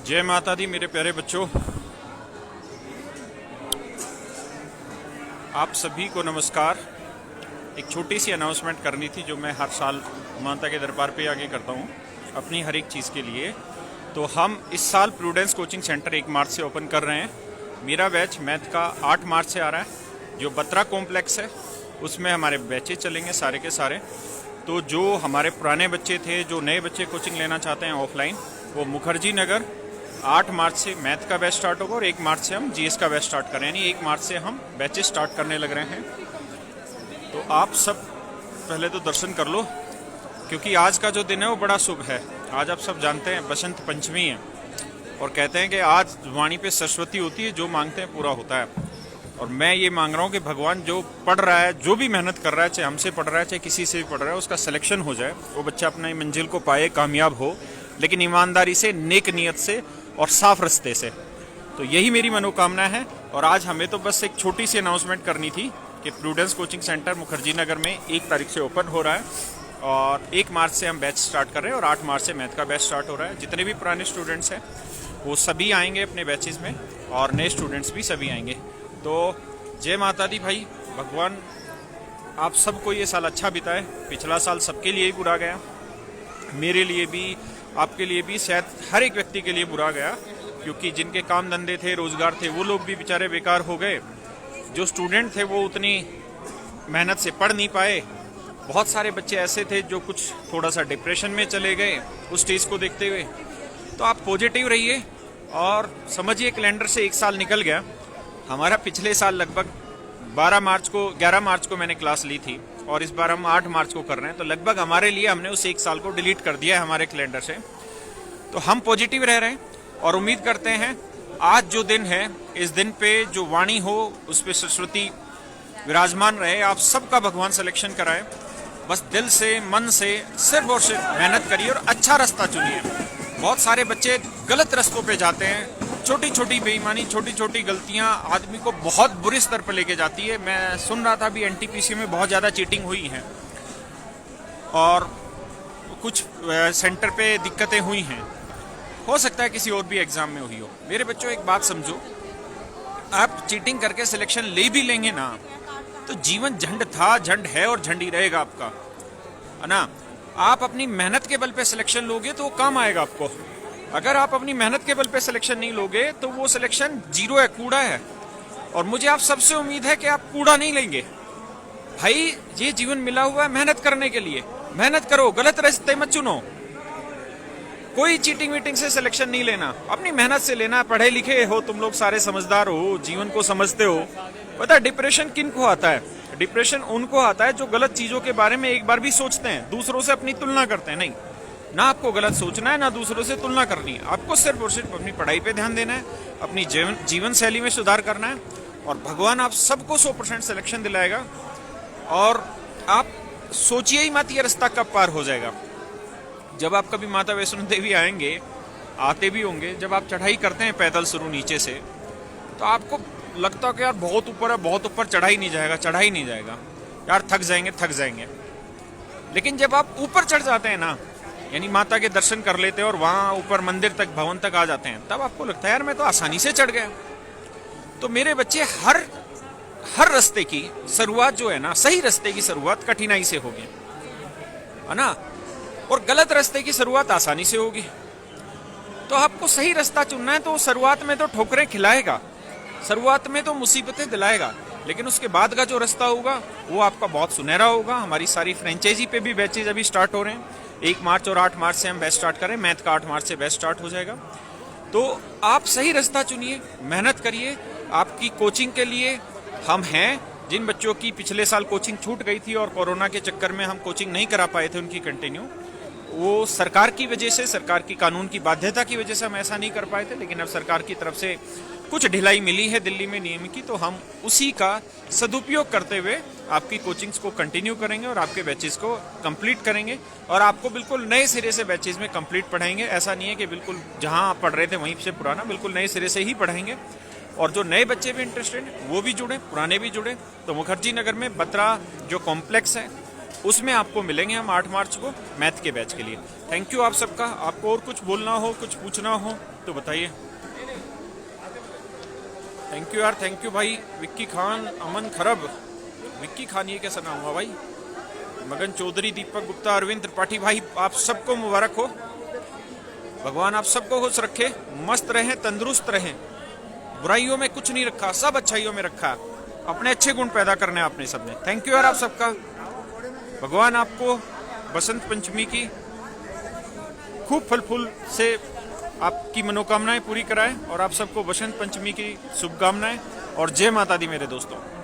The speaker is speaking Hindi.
जय माता दी मेरे प्यारे बच्चों, आप सभी को नमस्कार। एक छोटी सी अनाउंसमेंट करनी थी जो मैं हर साल माता के दरबार पे आगे करता हूँ अपनी हर एक चीज़ के लिए। तो हम इस साल प्रूडेंस कोचिंग सेंटर 1 मार्च से ओपन कर रहे हैं। मेरा बैच मैथ का 8 मार्च से आ रहा है। जो बत्रा कॉम्प्लेक्स है उसमें हमारे बैचेज चलेंगे सारे के सारे। तो जो हमारे पुराने बच्चे थे, जो नए बच्चे कोचिंग लेना चाहते हैं ऑफलाइन, वो मुखर्जी नगर 8 मार्च से मैथ का बैच स्टार्ट होगा और 1 मार्च से हम जीएस का बैच स्टार्ट कर रहे हैं। यानी 1 मार्च से हम बैचेस स्टार्ट करने लग रहे हैं। तो आप सब पहले तो दर्शन कर लो, क्योंकि आज का जो दिन है वो बड़ा शुभ है। आज आप सब जानते हैं बसंत पंचमी है और कहते हैं कि आज वाणी पे सरस्वती होती है, जो मांगते हैं पूरा होता है। और मैं ये मांग रहा हूँ कि भगवान जो पढ़ रहा है, जो भी मेहनत कर रहा है, चाहे हमसे पढ़ रहा है चाहे किसी से भी पढ़ रहा है, उसका सिलेक्शन हो जाए, वो बच्चा अपनी मंजिल को पाए, कामयाब हो, लेकिन ईमानदारी से, नेक नियत से और साफ रास्ते से। तो यही मेरी मनोकामना है। और आज हमें तो बस एक छोटी सी अनाउंसमेंट करनी थी कि prudence coaching centre Mukherjee Nagar में 1 तारीख से ओपन हो रहा है और 1 मार्च से हम बैच स्टार्ट कर रहे हैं और 8 मार्च से मैथ का बैच स्टार्ट हो रहा है। जितने भी पुराने स्टूडेंट्स हैं वो सभी आएंगे अपने बैचेस में और नए स्टूडेंट्स भी सभी आएंगे। तो जय माता दी भाई, भगवान आप सबको ये साल अच्छा बिताए। पिछला साल सबके लिए ही बुरा गया, मेरे लिए भी, आपके लिए भी, शायद हर एक व्यक्ति के लिए बुरा गया, क्योंकि जिनके काम धंधे थे, रोजगार थे, वो लोग भी बेचारे बेकार हो गए। जो स्टूडेंट थे वो उतनी मेहनत से पढ़ नहीं पाए। बहुत सारे बच्चे ऐसे थे जो कुछ थोड़ा सा डिप्रेशन में चले गए उस स्टेज को देखते हुए। तो आप पॉजिटिव रहिए और समझिए कैलेंडर से 1 साल निकल गया। हमारा पिछले साल लगभग 11 मार्च को मैंने क्लास ली थी और इस बार हम 8 मार्च को कर रहे हैं। तो लगभग हमारे लिए हमने उस 1 साल को डिलीट कर दिया है हमारे कैलेंडर से। तो हम पॉजिटिव रह रहे हैं और उम्मीद करते हैं आज जो दिन है, इस दिन पे जो वाणी हो उस पे सरस्वती विराजमान रहे। आप सबका भगवान सिलेक्शन कराए। बस दिल से, मन से, सिर्फ और सिर्फ मेहनत करिए और अच्छा रास्ता चुनिए। बहुत सारे बच्चे गलत रास्तों पे जाते हैं। छोटी छोटी बेईमानी, छोटी छोटी गलतियां आदमी को बहुत बुरे स्तर पर लेके जाती है। मैं सुन रहा था अभी एनटीपीसी में बहुत ज़्यादा चीटिंग हुई है और कुछ सेंटर पे दिक्कतें हुई हैं। हो सकता है किसी और भी एग्जाम में हुई हो। मेरे बच्चों एक बात समझो, आप चीटिंग करके सिलेक्शन ले भी लेंगे ना तो जीवन झंड था, झंड है और झंड ही रहेगा आपका, है ना। आप अपनी मेहनत के बल पे सिलेक्शन लोगे तो वो काम आएगा आपको। अगर आप अपनी मेहनत के बल पे सिलेक्शन नहीं लोगे तो वो सिलेक्शन जीरो है, कूड़ा है। और मुझे आप सबसे उम्मीद है कि आप कूड़ा नहीं लेंगे। भाई ये जीवन मिला हुआ है मेहनत करने के लिए, मेहनत करो, गलत रास्ते मत चुनो। कोई चीटिंग वीटिंग से सिलेक्शन नहीं लेना, अपनी मेहनत से लेना। पढ़े लिखे हो तुम लोग, सारे समझदार हो, जीवन को समझते हो। पता है डिप्रेशन किन को आता है? डिप्रेशन उनको आता है जो गलत चीजों के बारे में एक बार भी सोचते हैं, दूसरों से अपनी तुलना करते हैं। नहीं, ना आपको गलत सोचना है, ना दूसरों से तुलना करनी है। आपको सिर्फ और सिर्फ अपनी पढ़ाई पे ध्यान देना है, अपनी जीवन शैली में सुधार करना है और भगवान आप सबको 100% सिलेक्शन दिलाएगा। और आप सोचिए ही मत ये रास्ता कब पार हो जाएगा। जब आप कभी माता वैष्णो देवी आएंगे, आते भी होंगे, जब आप चढ़ाई करते हैं पैदल शुरू नीचे से, तो आपको लगता है कि यार बहुत ऊपर है, बहुत ऊपर, चढ़ा ही नहीं जाएगा यार, थक जाएंगे। लेकिन जब आप ऊपर चढ़ जाते हैं ना, यानी माता के दर्शन कर लेते हैं और वहां ऊपर मंदिर तक, भवन तक आ जाते हैं, तब आपको लगता है यार मैं तो आसानी से चढ़ गया। तो मेरे बच्चे, हर रास्ते की शुरुआत जो है ना, सही रास्ते की शुरुआत कठिनाई से होगी, है ना, और गलत रास्ते की शुरुआत आसानी से होगी। तो आपको सही रास्ता चुनना है। तो शुरुआत में तो ठोकरें खिलाएगा, शुरुआत में तो मुसीबतें दिलाएगा, लेकिन उसके बाद का जो रास्ता होगा वो आपका बहुत सुनहरा होगा। हमारी सारी फ्रेंचाइजी पे भी बैचेज अभी स्टार्ट हो रहे हैं। 1 मार्च और 8 मार्च से हम बैच स्टार्ट करें। मैथ का 8 मार्च से बैच स्टार्ट हो जाएगा। तो आप सही रास्ता चुनिए, मेहनत करिए। आपकी कोचिंग के लिए हम हैं। जिन बच्चों की पिछले साल कोचिंग छूट गई थी और कोरोना के चक्कर में हम कोचिंग नहीं करा पाए थे उनकी कंटिन्यू, वो सरकार की वजह से, सरकार की कानून की बाध्यता की वजह से हम ऐसा नहीं कर पाए थे। लेकिन अब सरकार की तरफ से कुछ ढिलाई मिली है दिल्ली में नियम की, तो हम उसी का सदुपयोग करते हुए आपकी कोचिंग्स को कंटिन्यू करेंगे और आपके बैचेस को कंप्लीट करेंगे और आपको बिल्कुल नए सिरे से बैचेस में कंप्लीट पढ़ाएंगे। ऐसा नहीं है कि बिल्कुल जहां आप पढ़ रहे थे वहीं से पुराना, बिल्कुल नए सिरे से ही पढ़ाएंगे। और जो नए बच्चे भी इंटरेस्टेड हैं वो भी जुड़े, पुराने भी जुड़े। तो मुखर्जी नगर में बत्रा जो कॉम्प्लेक्स है उसमें आपको मिलेंगे हम 8 मार्च को मैथ के बैच के लिए। थैंक यू आप सबका। आपको और कुछ बोलना हो, कुछ पूछना हो तो बताइए। थैंक यू यार, थैंक यू भाई। विक्की खान, अमन खरब, विक्की खान ये कैसा नाम हुआ भाई? मगन चौधरी, दीपक गुप्ता, अरविंद त्रिपाठी भाई, आप सबको मुबारक हो। भगवान आप सबको खुश रखे, मस्त रहें, तंदुरुस्त रहें। बुराइयों में कुछ नहीं रखा, सब अच्छाइयों में रखा। अपने अच्छे गुण पैदा करने आपने सबने। थैंक यू यार आप सबका। भगवान आपको बसंत पंचमी की खूब फल फूल से आपकी मनोकामनाएं पूरी कराए और आप सबको बसंत पंचमी की शुभकामनाएं और जय माता दी मेरे दोस्तों।